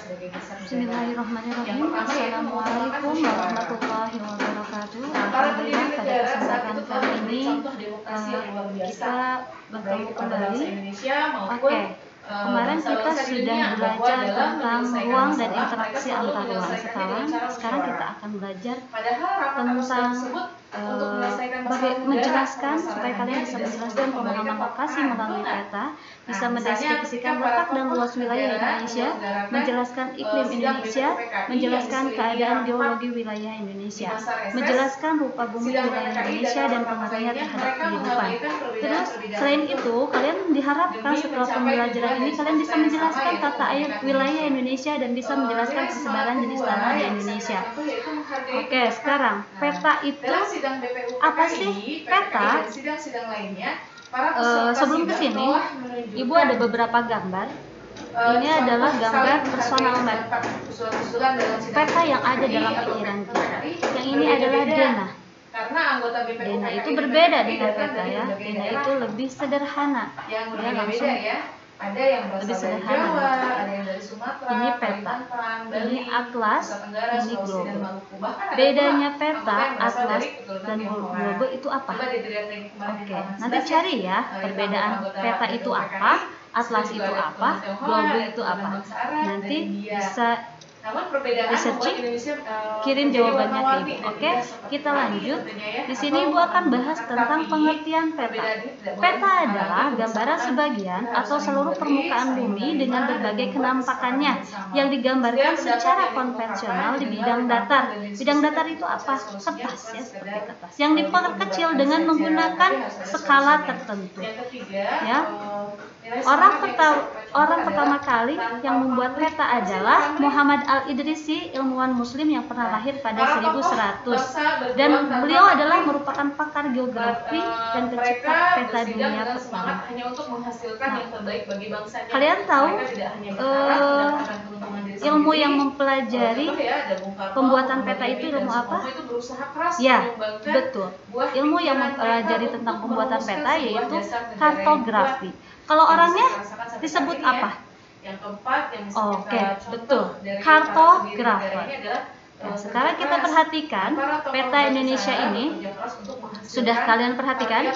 sebagai dasar Bismillahirrahmanirrahim. Assalamualaikum warahmatullahi wabarakatuh. Alhamdulillah pada kesempatan kali ini kita bertemu kembali. Oke, kemarin kita sudah belajar tentang ruang dan interaksi antar ruang. Sekarang kita akan belajar tentang menjelaskan supaya kalian bisa menjelaskan pemahaman lokasi melalui peta, bisa mendeskripsikan letak dan luas wilayah Indonesia, menjelaskan iklim Indonesia, menjelaskan keadaan geologi wilayah Indonesia, menjelaskan rupa bumi wilayah Indonesia dan pengaruhnya terhadap kehidupan. Terus selain itu, kalian diharapkan setelah pembelajaran ini kalian bisa menjelaskan tata air wilayah Indonesia dan bisa menjelaskan persebaran jenis tanah di Indonesia. Oke, sekarang peta itu apa sih? Peta sebelum kesini Ibu ada beberapa gambar. Ini adalah gambar personal map peta yang ada dalam pikiran kita. Yang ini adalah Dena. Dena itu berbeda dengan peta ya. Dena itu lebih sederhana. Ya, langsung ada yang lebih sederhana. Jawa, ada yang dari Sumatera, ini peta, ini atlas, ini globe. Bedanya peta, atlas, dan globe itu apa? Oke, nanti cari ya perbedaan peta itu apa, atlas itu apa, globe itu apa. Nanti bisa searching, kirim jawabannya ke Ibu. Oke, kita lanjut. Di sini Ibu akan bahas tentang pengertian peta. Peta adalah gambaran sebagian atau seluruh permukaan bumi dengan berbagai kenampakannya yang digambarkan secara konvensional di bidang datar. Bidang datar itu apa? Kertas ya, seperti kertas. Yang diperkecil dengan menggunakan skala tertentu. Ya. Orang pertama kali yang membuat peta adalah Muhammad Al-Idrisi, ilmuwan muslim yang pernah lahir pada 1100. Dan beliau adalah merupakan pakar geografi dan pencipta peta dunia pertama. Kalian tahu ilmu yang mempelajari pembuatan peta itu ilmu apa? Ya, betul. Ilmu yang mempelajari tentang pembuatan peta yaitu kartografi. Kalau orangnya disebut apa? Oke, betul. Kartografer. Nah, sekarang kita perhatikan peta Indonesia ini. Sudah kalian perhatikan?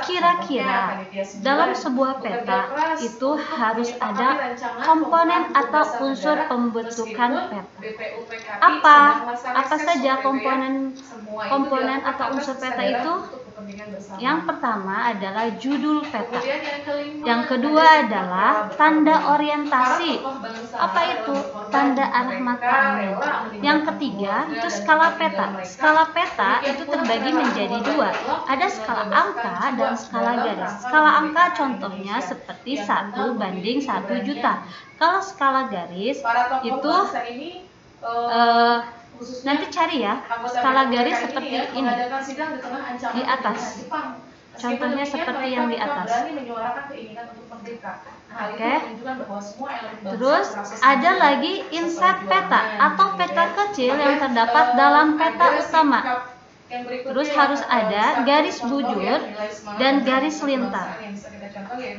Kira-kira dalam sebuah peta itu harus ada komponen atau unsur pembentukan peta. Apa saja komponen atau unsur peta itu? Yang pertama adalah judul peta. Yang kedua adalah tanda orientasi. Apa itu? Tanda arah mata angin. Yang ketiga itu skala peta. Skala peta itu terbagi menjadi dua. Ada skala angka dan skala garis. Skala angka contohnya seperti 1:1 juta. Kalau skala garis itu nanti cari ya, skala garis seperti ini di atas. Contohnya seperti yang di atas. Oke. Terus ada lagi inset peta atau peta kecil yang terdapat dalam peta utama. Terus harus ada garis bujur dan garis lintang.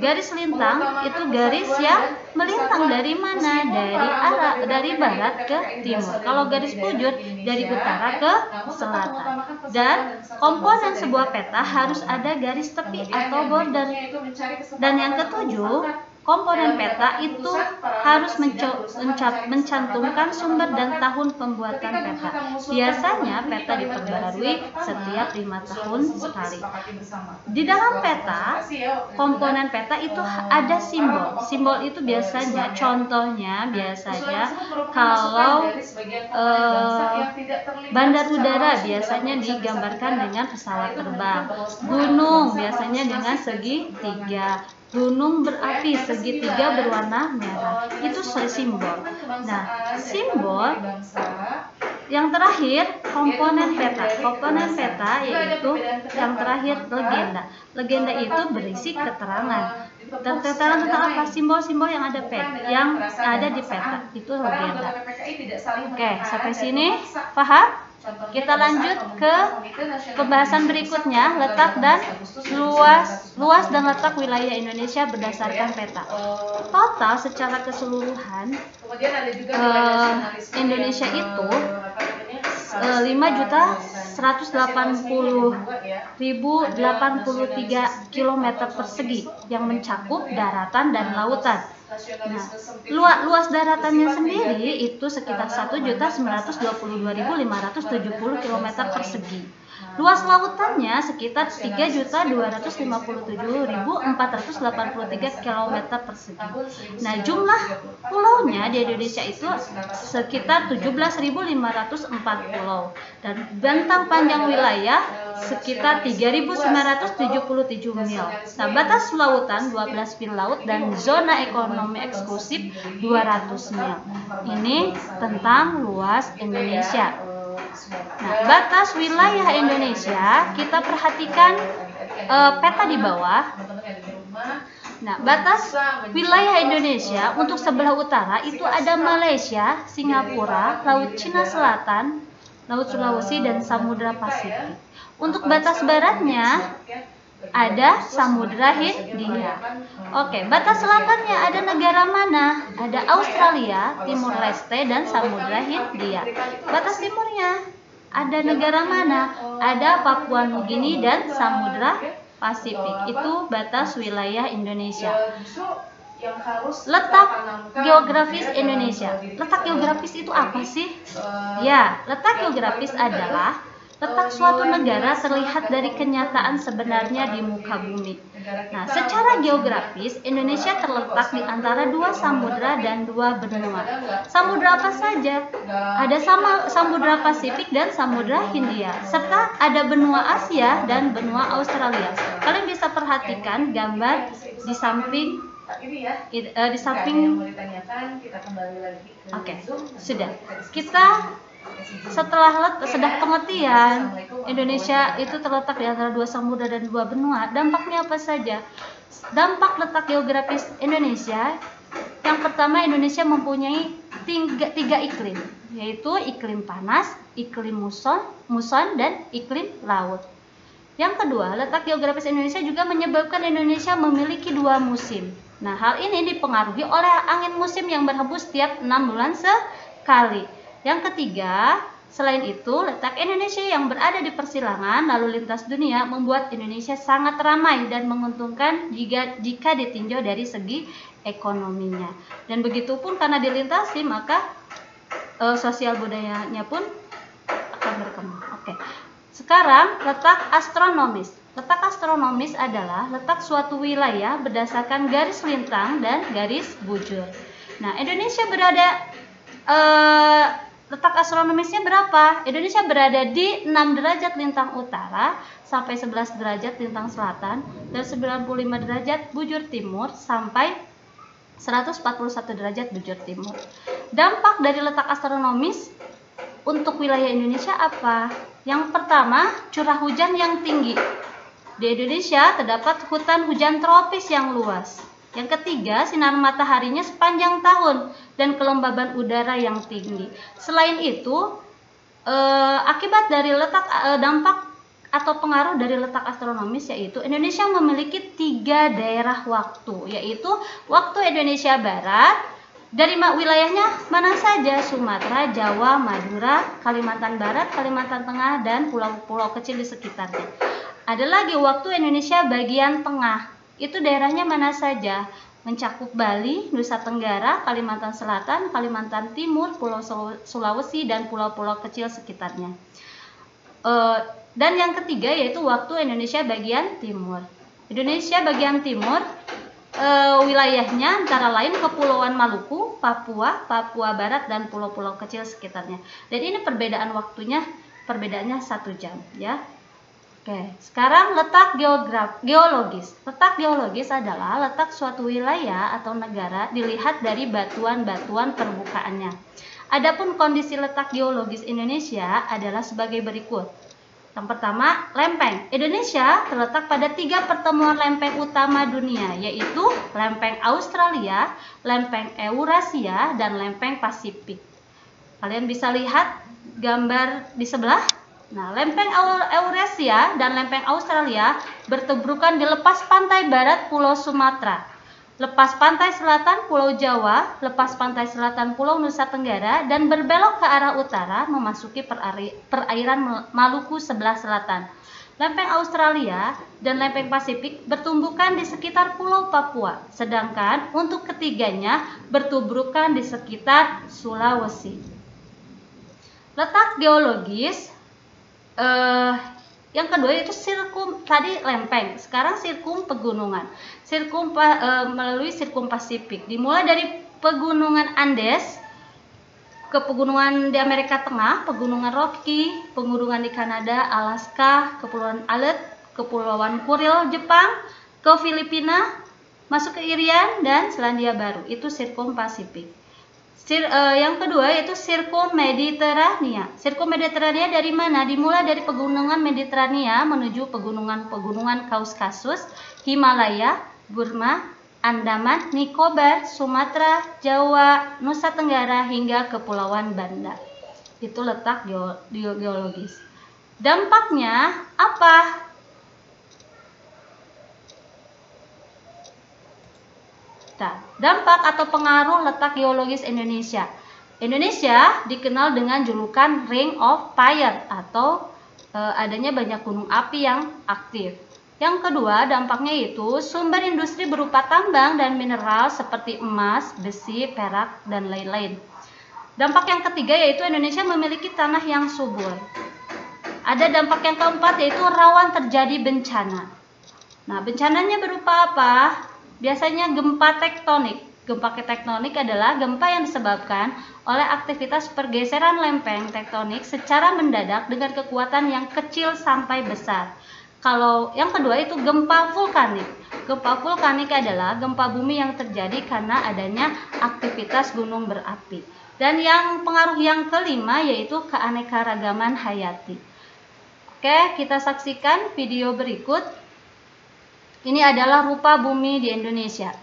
Garis lintang itu garis yang melintang dari mana? Dari barat ke timur. Kalau garis bujur dari utara ke selatan. Dan komponen sebuah peta harus ada garis tepi atau border. Dan yang ketujuh, komponen peta itu harus mencantumkan sumber dan tahun pembuatan peta. Biasanya peta diperbarui setiap 5 tahun sekali. Di dalam peta, komponen peta itu ada simbol. Simbol itu biasanya, contohnya kalau bandar udara biasanya digambarkan dengan pesawat terbang. Gunung biasanya dengan segitiga. Gunung berapi segitiga berwarna merah. Itu simbol. Nah, simbol yang terakhir komponen peta. Komponen peta yaitu yang terakhir legenda. Legenda itu berisi keterangan. Keterangan tentang apa? Simbol-simbol yang ada di peta itu legenda. Oke, sampai sini paham? Kita lanjut ke pembahasan berikutnya, letak dan luas dan letak wilayah Indonesia berdasarkan peta. Total secara keseluruhan Indonesia itu 5.180.083 km persegi yang mencakup daratan dan lautan. Nah, luas daratannya sendiri itu sekitar 1.922.570 km persegi. Luas lautannya sekitar 3.257.483 km persegi. Nah, jumlah pulaunya di Indonesia itu sekitar 17.504 pulau dan bentang panjang wilayah sekitar 3.977 mil. Nah, batas lautan 12 mil laut dan zona ekonomi eksklusif 200 mil. Ini tentang luas Indonesia. Nah, batas wilayah Indonesia, kita perhatikan peta di bawah. Nah, batas wilayah Indonesia untuk sebelah utara itu ada Malaysia, Singapura, Laut Cina Selatan, Laut Sulawesi, dan Samudra Pasifik. Untuk batas baratnya ada Samudra Hindia. Oke, batas selatannya ada negara mana? Ada Australia, Timur Leste, dan Samudra Hindia. Batas timurnya ada negara mana? Ada Papua Nugini dan Samudra Pasifik. Itu batas wilayah Indonesia. Letak geografis Indonesia. Letak geografis itu apa sih? Ya, letak geografis adalah letak suatu negara terlihat dari kenyataan sebenarnya di muka bumi. Nah, secara geografis, Indonesia terletak di antara dua samudra dan dua benua. Samudra apa saja? Ada Samudra Pasifik dan Samudra Hindia, serta ada benua Asia dan benua Australia. Kalian bisa perhatikan gambar di samping. Oke, sudah. Kita setelah pengertian Indonesia itu terletak di antara dua samudra dan dua benua, dampaknya apa saja? Dampak letak geografis Indonesia, yang pertama, Indonesia mempunyai tiga iklim, yaitu iklim panas, iklim muson, dan iklim laut. Yang kedua, letak geografis Indonesia juga menyebabkan Indonesia memiliki dua musim. Nah, hal ini dipengaruhi oleh angin musim yang berhembus setiap 6 bulan sekali. Yang ketiga, selain itu, letak Indonesia yang berada di persilangan lalu lintas dunia membuat Indonesia sangat ramai dan menguntungkan jika ditinjau dari segi ekonominya. Dan begitupun karena dilintasi, maka sosial budayanya pun akan berkembang. Oke. Sekarang, letak astronomis. Letak astronomis adalah letak suatu wilayah berdasarkan garis lintang dan garis bujur. Nah, Indonesia berada letak astronomisnya berapa? Indonesia berada di 6 derajat lintang utara sampai 11 derajat lintang selatan dan 95 derajat bujur timur sampai 141 derajat bujur timur. Dampak dari letak astronomis untuk wilayah Indonesia apa? Yang pertama, curah hujan yang tinggi. Di Indonesia terdapat hutan hujan tropis yang luas. Yang ketiga, sinar mataharinya sepanjang tahun dan kelembaban udara yang tinggi. Selain itu, akibat dari dampak atau pengaruh dari letak astronomis, yaitu Indonesia memiliki 3 daerah waktu, yaitu waktu Indonesia Barat. Dari wilayahnya mana saja? Sumatera, Jawa, Madura, Kalimantan Barat, Kalimantan Tengah, dan pulau-pulau kecil di sekitarnya. Ada lagi waktu Indonesia bagian tengah. Itu daerahnya mana saja? Mencakup Bali, Nusa Tenggara, Kalimantan Selatan, Kalimantan Timur, Pulau Sulawesi, dan pulau-pulau kecil sekitarnya. Dan yang ketiga yaitu waktu Indonesia bagian timur. Indonesia bagian timur wilayahnya antara lain Kepulauan Maluku, Papua, Papua Barat, dan pulau-pulau kecil sekitarnya. Dan ini perbedaannya 1 jam, ya. Oke, sekarang letak geologis. Letak geologis adalah letak suatu wilayah atau negara dilihat dari batuan-batuan permukaannya. Adapun kondisi letak geologis Indonesia adalah sebagai berikut. Yang pertama, lempeng. Indonesia terletak pada 3 pertemuan lempeng utama dunia, yaitu lempeng Australia, lempeng Eurasia, dan lempeng Pasifik. Kalian bisa lihat gambar di sebelah. Nah, lempeng Eurasia dan lempeng Australia bertubrukan di lepas pantai barat Pulau Sumatera, lepas pantai selatan Pulau Jawa, lepas pantai selatan Pulau Nusa Tenggara, dan berbelok ke arah utara memasuki perairan Maluku sebelah selatan. Lempeng Australia dan lempeng Pasifik bertumbukan di sekitar Pulau Papua, sedangkan untuk ketiganya bertubrukan di sekitar Sulawesi. Letak geologis yang kedua itu tadi lempeng, sekarang sirkum pegunungan. Melalui sirkum Pasifik, dimulai dari pegunungan Andes ke pegunungan di Amerika Tengah, pegunungan Rocky, pegunungan di Kanada, Alaska, Kepulauan Alet, Kepulauan Kuril Jepang, ke Filipina, masuk ke Irian dan Selandia Baru. Itu sirkum Pasifik. Yang kedua yaitu sirkum Mediterania. Sirkum Mediterania dari mana? Dimulai dari pegunungan Mediterania menuju pegunungan Kaukasus, Himalaya, Burma, Andaman, Nicobar, Sumatera, Jawa, Nusa Tenggara hingga Kepulauan Banda. Itu letak geologis. Dampaknya apa? Dampak atau pengaruh letak geologis Indonesia. Indonesia dikenal dengan julukan Ring of Fire atau adanya banyak gunung api yang aktif. Yang kedua, dampaknya itu sumber industri berupa tambang dan mineral seperti emas, besi, perak, dan lain-lain. Dampak yang ketiga yaitu Indonesia memiliki tanah yang subur. Ada dampak yang keempat yaitu rawan terjadi bencana. Nah, bencananya berupa apa? Biasanya gempa tektonik. Gempa tektonik adalah gempa yang disebabkan oleh aktivitas pergeseran lempeng tektonik secara mendadak dengan kekuatan yang kecil sampai besar. Kalau yang kedua itu gempa vulkanik. Gempa vulkanik adalah gempa bumi yang terjadi karena adanya aktivitas gunung berapi. Dan yang pengaruh yang kelima yaitu keanekaragaman hayati. Oke, kita saksikan video berikut. Ini adalah rupa bumi di Indonesia.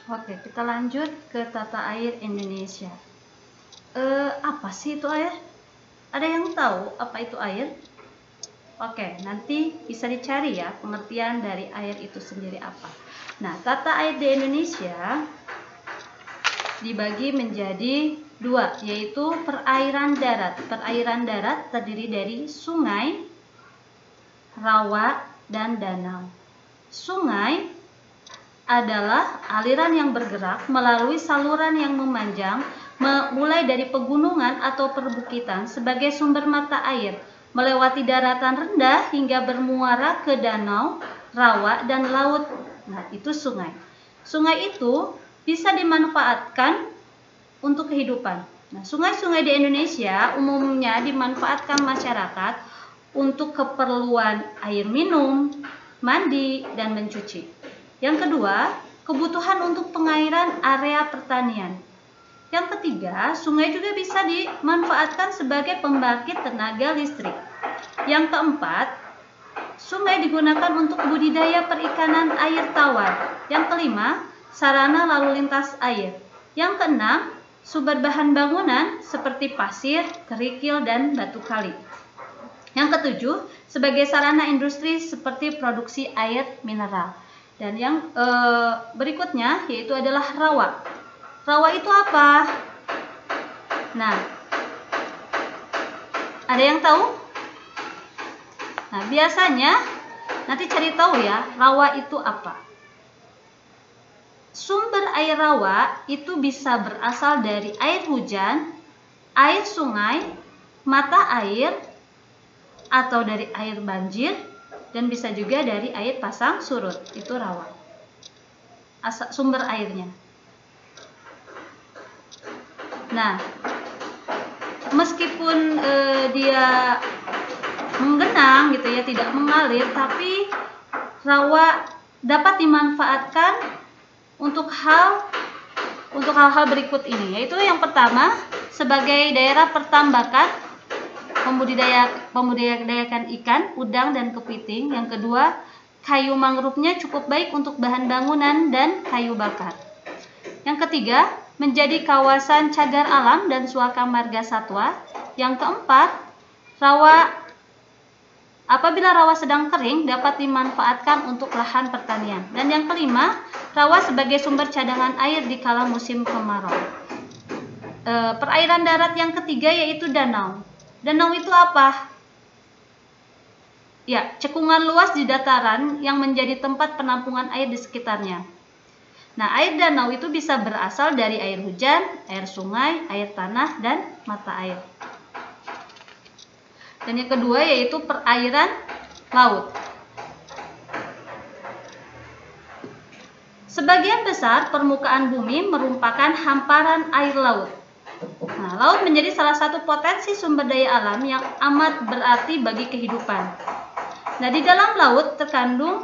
Oke, kita lanjut ke tata air Indonesia. Apa sih itu air? Ada yang tahu apa itu air? Oke, nanti bisa dicari ya pengertian dari air itu sendiri apa. Nah, tata air di Indonesia dibagi menjadi dua, yaitu perairan darat. Perairan darat terdiri dari sungai, rawa, dan danau. Sungai adalah aliran yang bergerak melalui saluran yang memanjang mulai dari pegunungan atau perbukitan sebagai sumber mata air, melewati daratan rendah hingga bermuara ke danau, rawa, dan laut. Nah, itu sungai. Sungai itu bisa dimanfaatkan untuk kehidupan. Nah, sungai-sungai di Indonesia umumnya dimanfaatkan masyarakat untuk keperluan air minum, mandi, dan mencuci. Yang kedua, kebutuhan untuk pengairan area pertanian. Yang ketiga, sungai juga bisa dimanfaatkan sebagai pembangkit tenaga listrik. Yang keempat, sungai digunakan untuk budidaya perikanan air tawar. Yang kelima, sarana lalu lintas air. Yang keenam, sumber bahan bangunan seperti pasir, kerikil, dan batu kali. Yang ketujuh, sebagai sarana industri seperti produksi air mineral. Dan yang berikutnya yaitu adalah rawa. Rawa itu apa? Nah, ada yang tahu? Nah, biasanya nanti cari tahu ya, rawa itu apa. Sumber air rawa itu bisa berasal dari air hujan, air sungai, mata air, atau dari air banjir, dan bisa juga dari air pasang surut. Itu rawa, sumber airnya. Nah, meskipun dia menggenang gitu ya, tidak mengalir, tapi rawa dapat dimanfaatkan untuk hal-hal berikut ini, yaitu yang pertama sebagai daerah pertambakan, membudidayakan ikan, udang, dan kepiting. Yang kedua, kayu mangrove-nya cukup baik untuk bahan bangunan dan kayu bakar. Yang ketiga, menjadi kawasan cagar alam dan suaka marga satwa. Yang keempat, apabila rawa sedang kering dapat dimanfaatkan untuk lahan pertanian. Dan yang kelima, rawa sebagai sumber cadangan air di kala musim kemarau. Perairan darat yang ketiga yaitu danau. Danau itu apa? Ya, cekungan luas di dataran yang menjadi tempat penampungan air di sekitarnya. Nah, air danau itu bisa berasal dari air hujan, air sungai, air tanah, dan mata air. Dan yang kedua yaitu perairan laut. Sebagian besar permukaan bumi merupakan hamparan air laut. Nah, laut menjadi salah satu potensi sumber daya alam yang amat berarti bagi kehidupan. Nah, di dalam laut terkandung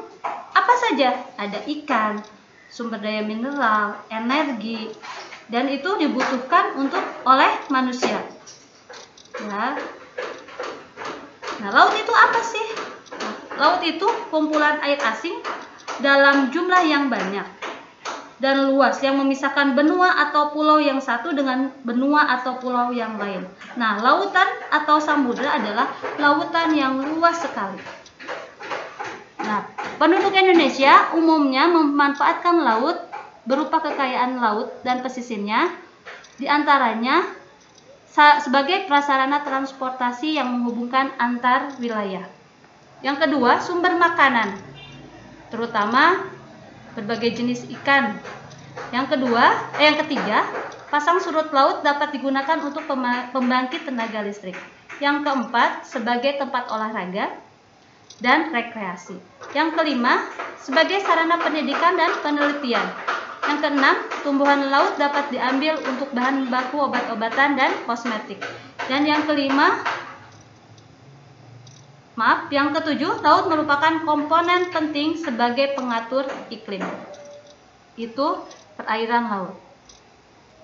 apa saja? Ada ikan, sumber daya mineral, energi, dan itu dibutuhkan oleh manusia. Ya. Nah, laut itu apa sih? Laut itu kumpulan air asing dalam jumlah yang banyak dan luas yang memisahkan benua atau pulau yang satu dengan benua atau pulau yang lain. Nah, lautan atau samudra adalah lautan yang luas sekali. Nah, penduduk Indonesia umumnya memanfaatkan laut berupa kekayaan laut dan pesisirnya, di antaranya sebagai prasarana transportasi yang menghubungkan antar wilayah. Yang kedua, sumber makanan, terutama berbagai jenis ikan. Yang ketiga, pasang surut laut dapat digunakan untuk pembangkit tenaga listrik. Yang keempat, sebagai tempat olahraga dan rekreasi. Yang kelima, sebagai sarana pendidikan dan penelitian. Yang keenam, tumbuhan laut dapat diambil untuk bahan baku obat-obatan dan kosmetik. Dan yang ketujuh, laut merupakan komponen penting sebagai pengatur iklim. Itu perairan laut.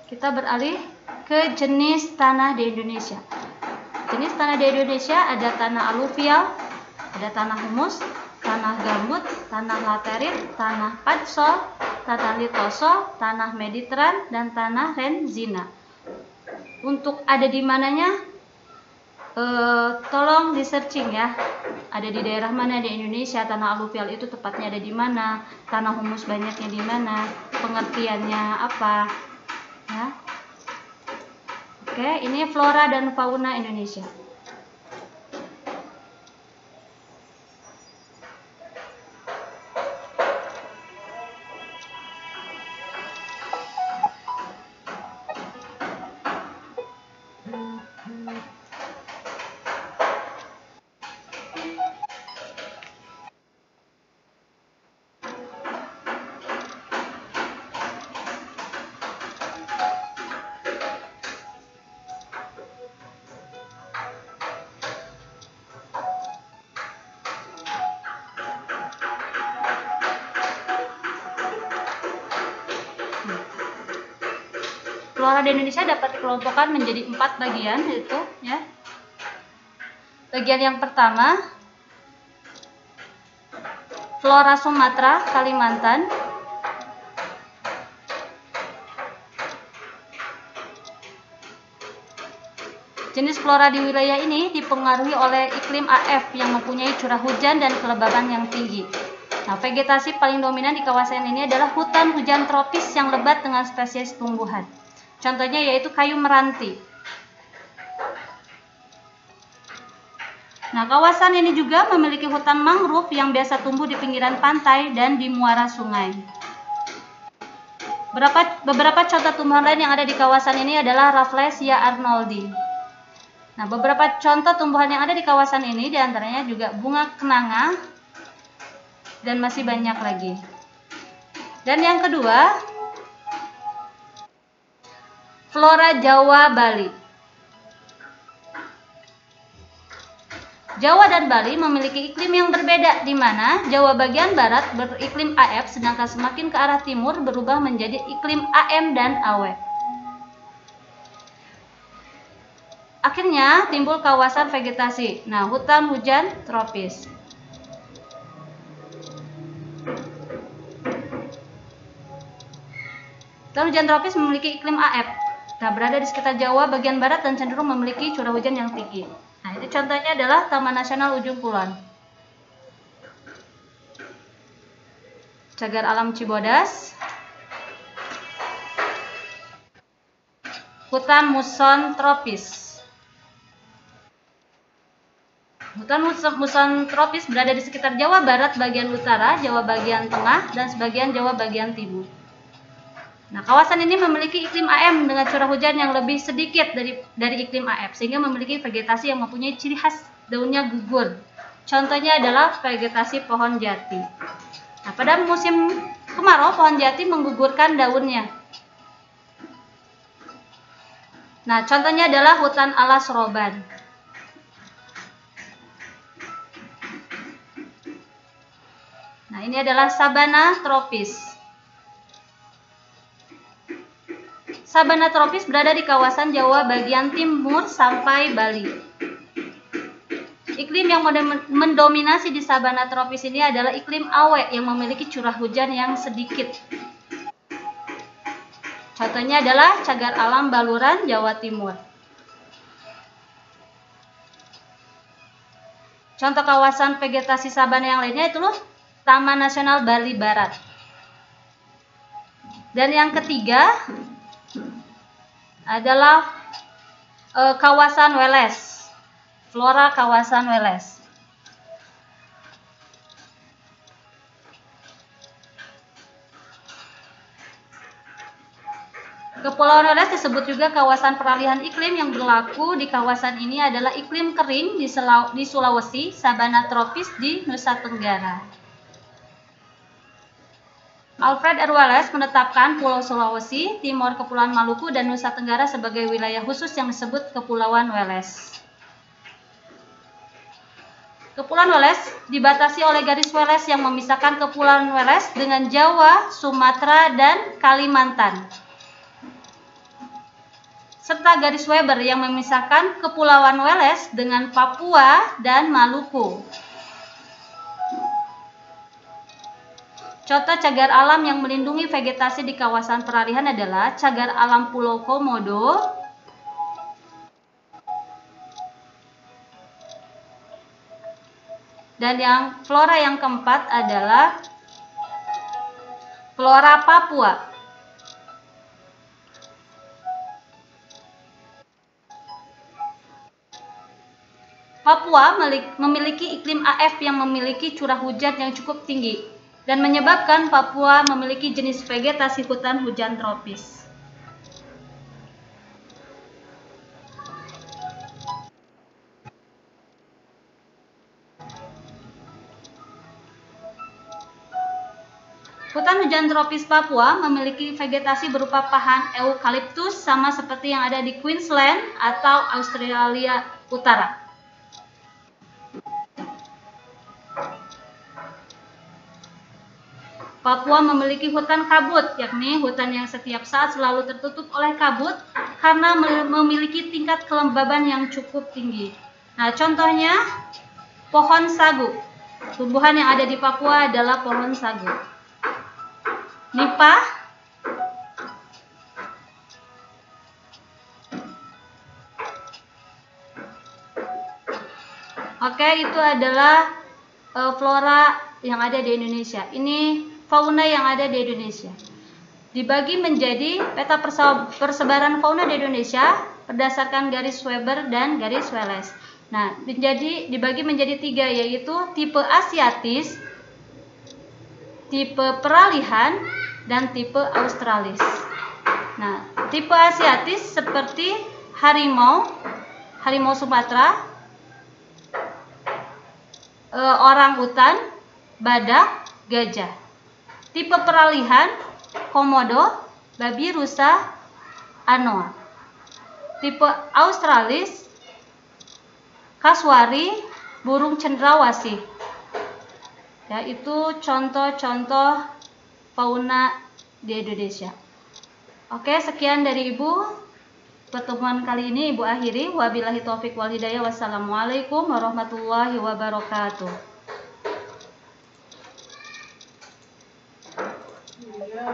Kita beralih ke jenis tanah di Indonesia. Jenis tanah di Indonesia ada tanah aluvial, ada tanah humus, tanah gambut, tanah laterit, tanah padsol, tanah litosol, tanah mediteran, dan tanah renzina. Untuk ada di mananya, tolong di searching ya. Ada di daerah mana di Indonesia tanah aluvial itu tepatnya ada di mana, tanah humus banyaknya di mana, pengertiannya apa ya. Oke, ini flora dan fauna Indonesia. Flora di Indonesia dapat dikelompokkan menjadi 4 bagian, yaitu ya. Bagian yang pertama, flora Sumatera, Kalimantan. Jenis flora di wilayah ini dipengaruhi oleh iklim AF yang mempunyai curah hujan dan kelembaban yang tinggi. Nah, vegetasi paling dominan di kawasan ini adalah hutan hujan tropis yang lebat dengan spesies tumbuhan. Contohnya yaitu kayu meranti. Nah, kawasan ini juga memiliki hutan mangrove yang biasa tumbuh di pinggiran pantai dan di muara sungai. Beberapa contoh tumbuhan lain yang ada di kawasan ini adalah Rafflesia arnoldi. Nah, beberapa contoh tumbuhan yang ada di kawasan ini diantaranya juga bunga kenanga dan masih banyak lagi. Dan yang kedua, flora Jawa Bali. Jawa dan Bali memiliki iklim yang berbeda, di mana Jawa bagian barat beriklim AF, sedangkan semakin ke arah timur berubah menjadi iklim AM dan AW. Akhirnya timbul kawasan vegetasi. Nah, hutan hujan tropis. Hutan hujan tropis memiliki iklim AF. Nah, berada di sekitar Jawa bagian barat dan cenderung memiliki curah hujan yang tinggi. Nah, itu contohnya adalah Taman Nasional Ujung Kulon, Cagar Alam Cibodas, hutan muson tropis. Hutan muson tropis berada di sekitar Jawa Barat bagian utara, Jawa bagian tengah, dan sebagian Jawa bagian timur. Nah, kawasan ini memiliki iklim AM dengan curah hujan yang lebih sedikit dari iklim AF, sehingga memiliki vegetasi yang mempunyai ciri khas daunnya gugur. Contohnya adalah vegetasi pohon jati. Nah, pada musim kemarau, pohon jati menggugurkan daunnya. Nah, contohnya adalah hutan alas roban. Nah, ini adalah sabana tropis. Sabana tropis berada di kawasan Jawa bagian timur sampai Bali. Iklim yang mendominasi di sabana tropis ini adalah iklim awet yang memiliki curah hujan yang sedikit. Contohnya adalah Cagar Alam Baluran, Jawa Timur. Contoh kawasan vegetasi sabana yang lainnya itu loh, Taman Nasional Bali Barat. Dan yang ketiga adalah kawasan Weles, flora kawasan Weles. Kepulauan Weles disebut juga kawasan peralihan iklim. Yang berlaku di kawasan ini adalah iklim kering di Sulawesi, sabana tropis di Nusa Tenggara. Alfred R. Wallace menetapkan Pulau Sulawesi, Timor Kepulauan Maluku, dan Nusa Tenggara sebagai wilayah khusus yang disebut Kepulauan Weles. Kepulauan Weles dibatasi oleh garis Weles yang memisahkan Kepulauan Weles dengan Jawa, Sumatera, dan Kalimantan, serta garis Weber yang memisahkan Kepulauan Weles dengan Papua dan Maluku. Contoh cagar alam yang melindungi vegetasi di kawasan peralihan adalah Cagar Alam Pulau Komodo, dan yang flora yang keempat adalah flora Papua. Papua memiliki iklim AF yang memiliki curah hujan yang cukup tinggi dan menyebabkan Papua memiliki jenis vegetasi hutan hujan tropis. Hutan hujan tropis Papua memiliki vegetasi berupa pahan eukaliptus sama seperti yang ada di Queensland atau Australia Utara. Papua memiliki hutan kabut, yakni hutan yang setiap saat selalu tertutup oleh kabut karena memiliki tingkat kelembaban yang cukup tinggi. Nah, contohnya pohon sagu. Tumbuhan yang ada di Papua adalah pohon sagu. Nipah, oke, itu adalah flora yang ada di Indonesia. Ini fauna yang ada di Indonesia. Dibagi menjadi peta persebaran fauna di Indonesia berdasarkan garis Weber dan garis Wallace. Nah, dibagi menjadi 3, yaitu tipe asiatis, tipe peralihan, dan tipe australis. Nah, tipe asiatis seperti harimau Sumatera, orangutan, badak, gajah. Tipe peralihan komodo, babi rusa, anoa. Tipe australis kasuari, burung cendrawasih. Ya, itu contoh-contoh fauna di Indonesia. Oke, sekian dari Ibu. Pertemuan kali ini Ibu akhiri. Wabillahi taufik wal hidayah. Wassalamualaikum warahmatullahi wabarakatuh. Iya.